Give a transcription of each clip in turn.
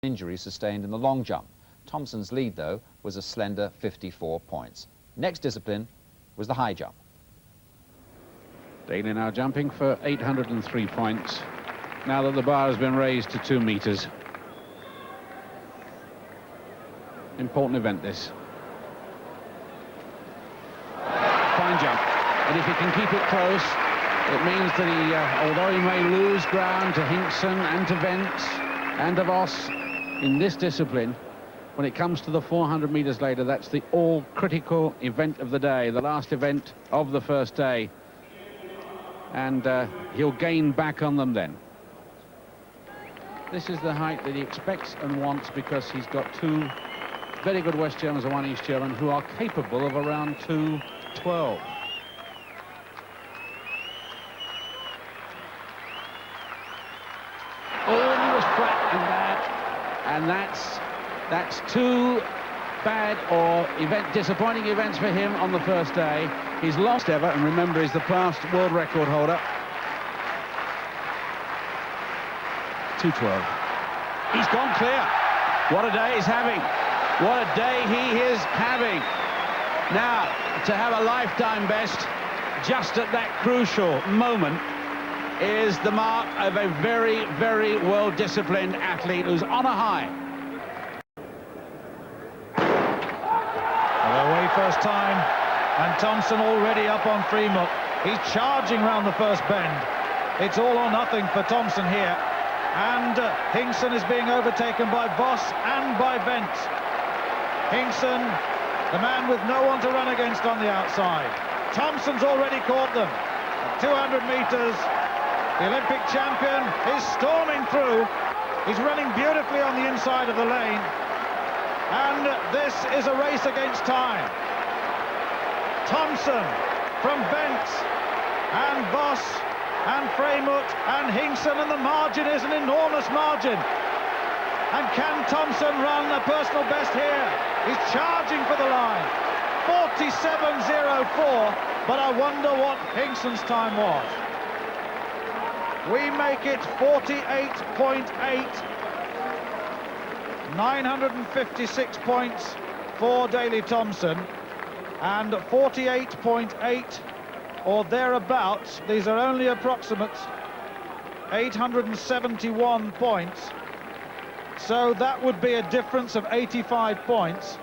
injury sustained in the long jump. Thompson's lead, though, was a slender 54 points. Next discipline was the high jump. Daly now jumping for 803 points, now that the bar has been raised to 2 meters. Important event, this. Fine jump. And if he can keep it close, it means that he, although he may lose ground to Hinkson and to Vence and to Voss in this discipline, when it comes to the 400 meters later, that's the all-critical event of the day, the last event of the first day. And he'll gain back on them then. This is the height that he expects and wants, because he's got 2 very good West Germans and 1 East German who are capable of around 2:12. Almost flat and bad, and that's 2 bad or disappointing events for him on the first day. He's lost ever, and remember, he's the past world record holder. 2:12. He's gone clear. What a day he's having. What a day he is having. Now, to have a lifetime best just at that crucial moment is the mark of a very, very well-disciplined athlete who's on a high. Away first time, and Thompson already up on Freemut. He's charging round the first bend. It's all or nothing for Thompson here, and Hinkson is being overtaken by Voss and by Vence. Hinkson, the man with no one to run against on the outside. Thompson's already caught them. At 200 meters, the Olympic champion is storming through. He's running beautifully on the inside of the lane. And this is a race against time. Thompson from Vence and Voss and Freemut and Hinkson, and the margin is an enormous margin. And can Thompson run a personal best here? He's charging for the line. 47.04, but I wonder what Hinkson's time was. We make it 48.8. 956 points for Daley Thompson, and 48.8 or thereabouts. These are only approximates. 871 points. So that would be a difference of 85 points.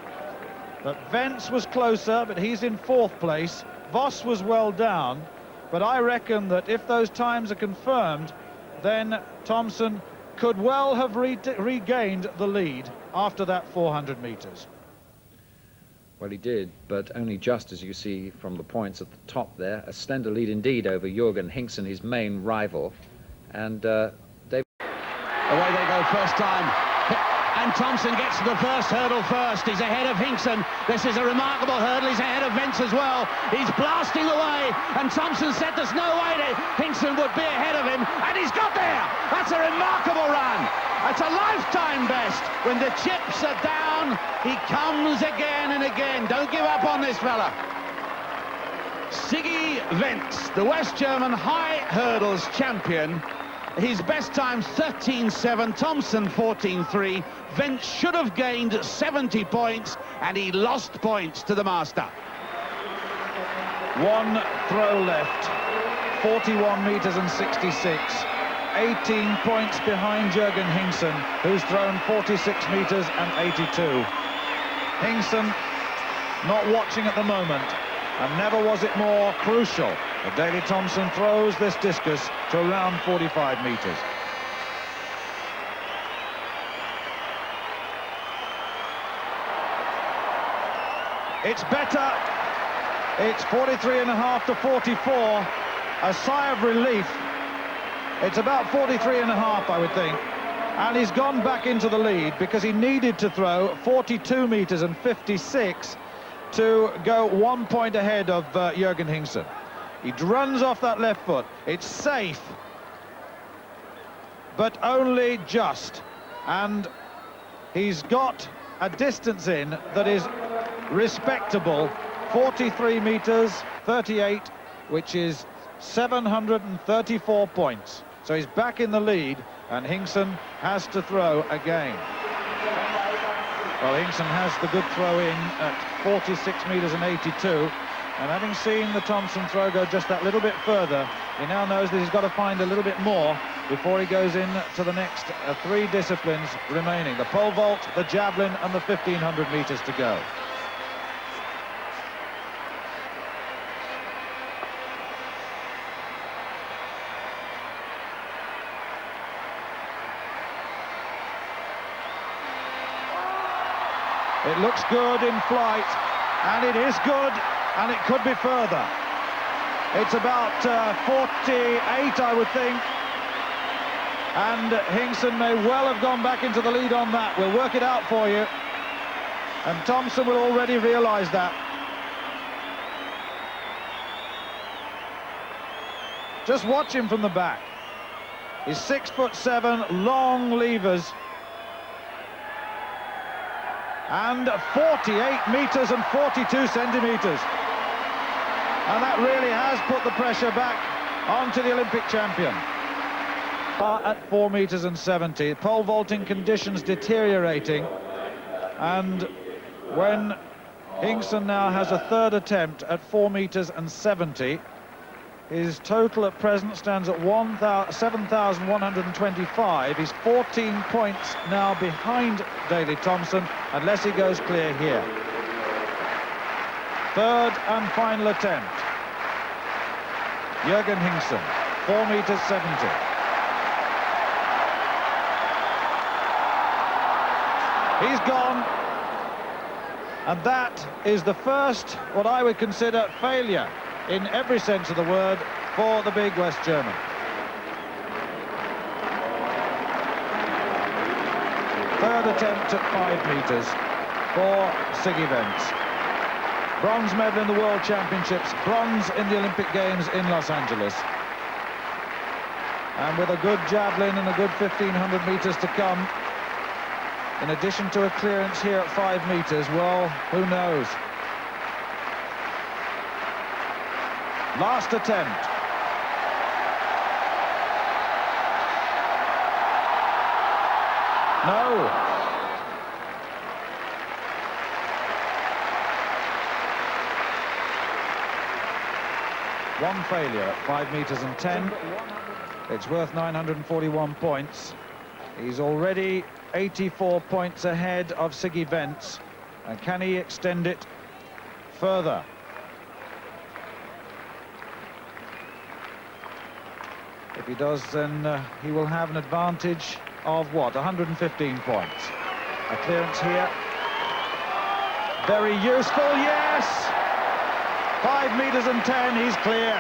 But Vence was closer, but he's in 4th place. Voss was well down, but I reckon that if those times are confirmed, then Thompson could well have regained the lead after that 400 meters. Well, he did, but only just, as you see from the points at the top there. A slender lead indeed over Jürgen Hinkson, his main rival. And David... Away they go first time. And Thompson gets to the first hurdle first. He's ahead of Hinkson. This is a remarkable hurdle. He's ahead of Vence as well. He's blasting away, and Thompson said there's no way that Hinkson would be ahead of him, and he's got there. That's a remarkable run. That's a lifetime best. When the chips are down, he comes again and again. Don't give up on this fella. Siggy Vence, the West German high hurdles champion. His best time 13.7, Thompson 14.3. Vence should have gained 70 points, and he lost points to the master. 1 throw left, 41 meters and 66. 18 points behind Jürgen Hinkson, who's thrown 46 meters and 82. Hinkson not watching at the moment, and never was it more crucial that Daley Thompson throws this discus to around 45 meters. It's better. It's 43.5 to 44. A sigh of relief. It's about 43.5, I would think. And he's gone back into the lead because he needed to throw 42 meters and 56 to go 1 point ahead of Jürgen Hinkson. He runs off that left foot. It's safe, but only just. And he's got a distance in that is respectable. 43 meters, 38, which is 734 points. So he's back in the lead, and Hinkson has to throw again. Well, Hinkson has the good throw in at 46 metres and 82. And having seen the Thompson throw go just that little bit further, he now knows that he's got to find a little bit more before he goes in to the next three disciplines remaining. The pole vault, the javelin, and the 1,500 metres to go. It looks good in flight, and it is good, and it could be further. It's about 48, I would think, and Hinkson may well have gone back into the lead on that. We'll work it out for you, and Thompson will already realise that. Just watch him from the back. He's 6'7", long levers, and 48 metres and 42 centimetres. And that really has put the pressure back onto the Olympic champion. At 4 metres and 70, pole vaulting conditions deteriorating, and when Hinkson now has a third attempt at 4 metres and 70, his total at present stands at 7,125. He's 14 points now behind Daley Thompson, unless he goes clear here. Third and final attempt. Jürgen Hinkson, 4 metres 70. He's gone, and that is the first, what I would consider, failure in every sense of the word for the big West German. Third attempt at 5 metres for Siggy Wentz. Bronze medal in the World Championships, bronze in the Olympic Games in Los Angeles. And with a good javelin and a good 1,500 metres to come, in addition to a clearance here at 5 metres, well, who knows? Last attempt. No. One failure at 5 metres and 10. It's worth 941 points. He's already 84 points ahead of Siggy Wentz. And can he extend it further? If he does, then he will have an advantage of, what, 115 points. A clearance here. Very useful, yes! 5 metres and 10, he's clear.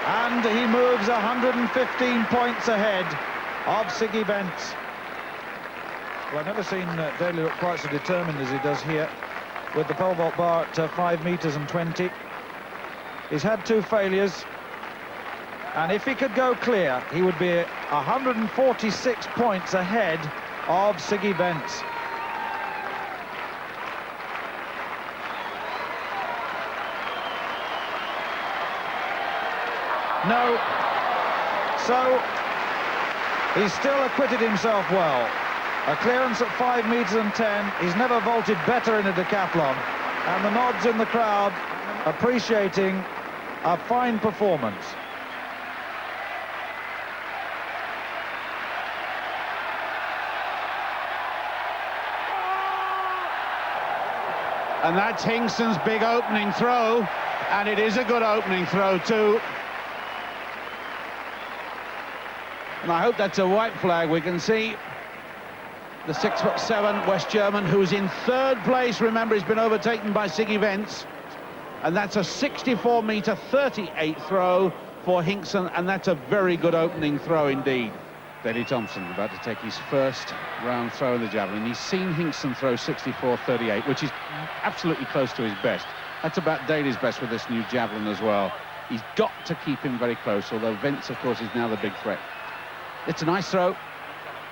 And he moves 115 points ahead of Siggy Wentz. Well, I've never seen Daley look quite so determined as he does here with the pole vault bar at 5 metres and 20. He's had 2 failures. And if he could go clear, he would be 146 points ahead of Siggy Wentz. No. So, he's still acquitted himself well. A clearance at 5 metres and 10. He's never vaulted better in a decathlon. And the nods in the crowd appreciating a fine performance. And that's Hinkson's big opening throw, and it is a good opening throw too. And I hope that's a white flag. We can see the 6'7" West German, who's in third place. Remember, he's been overtaken by Siggy Wentz. And that's a 64-metre 38 throw for Hinkson, and that's a very good opening throw indeed. Daley Thompson about to take his first round throw in the javelin. He's seen Hinkson throw 64-38, which is absolutely close to his best. That's about Daley's best with this new javelin as well. He's got to keep him very close, although Wentz, of course, is now the big threat. It's a nice throw.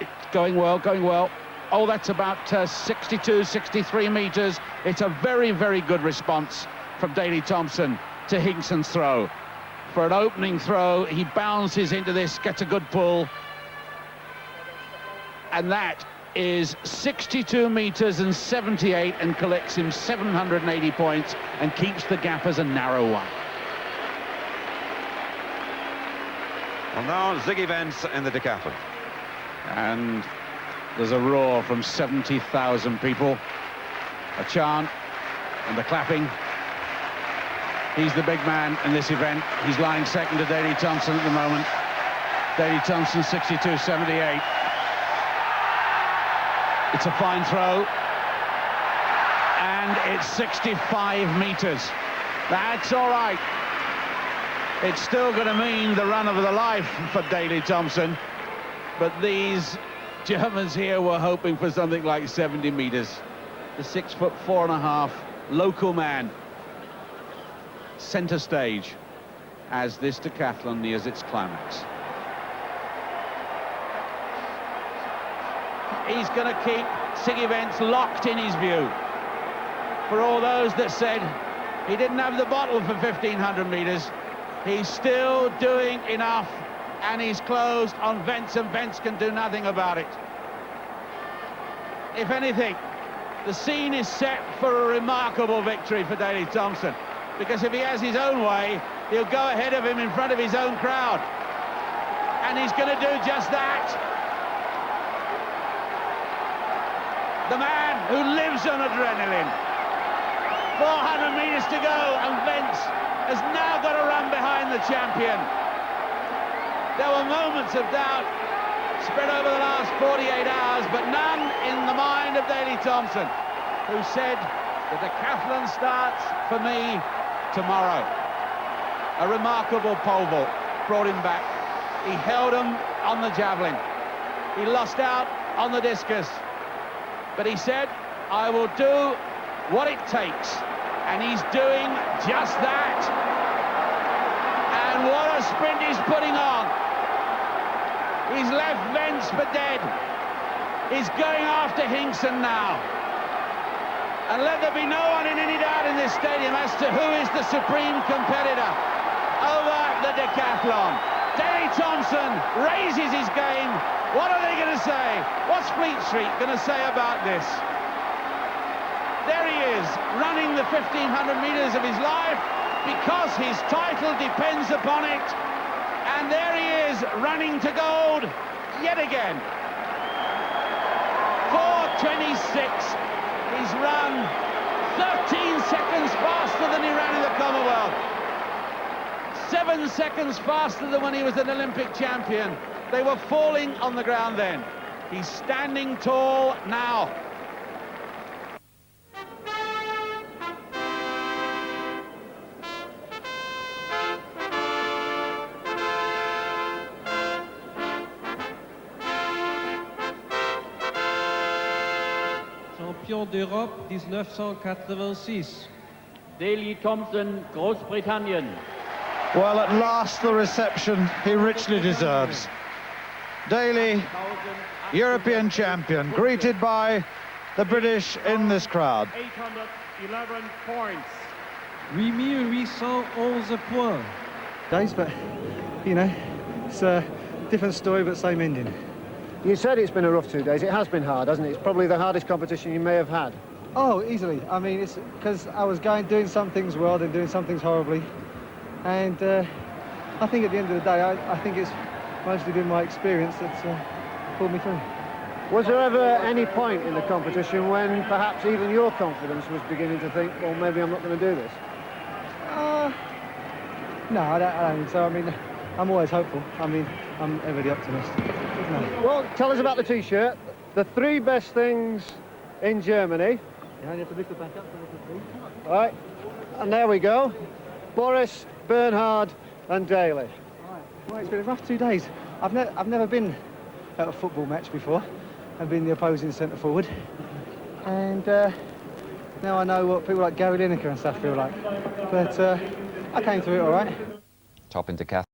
It's going well, going well. Oh, that's about 62, 63 metres. It's a very, very good response from Daley Thompson to Hinkson's throw. For an opening throw, he bounces into this, gets a good pull. And that is 62 metres and 78 and collects him 780 points and keeps the gap as a narrow one. Well, now Ziggy Vance in the decathlon. And there's a roar from 70,000 people, a chant and the clapping. He's the big man in this event. He's lying second to Daley Thompson at the moment. Daley Thompson 62.78. It's a fine throw, and it's 65 metres. That's all right. It's still going to mean the run of the life for Daley Thompson, but these Germans here were hoping for something like 70 metres. The 6'4.5" local man, centre stage as this decathlon nears its climax. He's going to keep Ziggy Vance locked in his view. For all those that said he didn't have the bottle for 1,500 metres, he's still doing enough, and he's closed on Vance, and Vance can do nothing about it. If anything, the scene is set for a remarkable victory for Daley Thompson, because if he has his own way, he'll go ahead of him in front of his own crowd. And he's going to do just that. The man who lives on adrenaline. 400 metres to go, and Vance has now got to run behind the champion. There were moments of doubt spread over the last 48 hours, but none in the mind of Daley Thompson, who said, the decathlon starts for me tomorrow. A remarkable pole vault brought him back. He held him on the javelin. He lost out on the discus. But he said, I will do what it takes. And he's doing just that. And what a sprint he's putting on. He's left Vance for dead. He's going after Hinkson now. And let there be no one in any doubt in this stadium as to who is the supreme competitor over the decathlon. Daley Thompson raises his game. What are they going to say? What's Fleet Street going to say about this? There he is, running the 1,500 metres of his life because his title depends upon it. And there he is, running to gold yet again. 4:26. He's run 13 seconds faster than he ran in the Commonwealth. 7 seconds faster than when he was an Olympic champion. They were falling on the ground then. He's standing tall now. Champion d'Europe 1986. Daley Thompson, Großbritannien. Well, at last the reception he richly deserves. Daley, European champion, greeted by the British in this crowd. 811 points. 8811 points. Days, but you know, it's a different story but same ending. You said it's been a rough 2 days. It has been hard, hasn't it? It's probably the hardest competition you may have had. Oh, easily. I mean, it's because I was doing some things well, then doing some things horribly, and I think at the end of the day, I think it's mostly been my experience that's pulled me through. Was there ever any point in the competition when perhaps even your confidence was beginning to think, well, maybe I'm not going to do this? No, I don't think so. I mean, I'm always hopeful. I mean, I'm ever the optimist. No. Well, tell us about the T-shirt. The 3 best things in Germany. Yeah, you have to lift it back up. All right, and there we go. Boris, Bernhard and Daley. Right. Well, it's been a rough 2 days. I've never been at a football match before. I've been the opposing centre forward, and now I know what people like Gary Lineker and stuff feel like. But I came through it all right. Top in decathlon.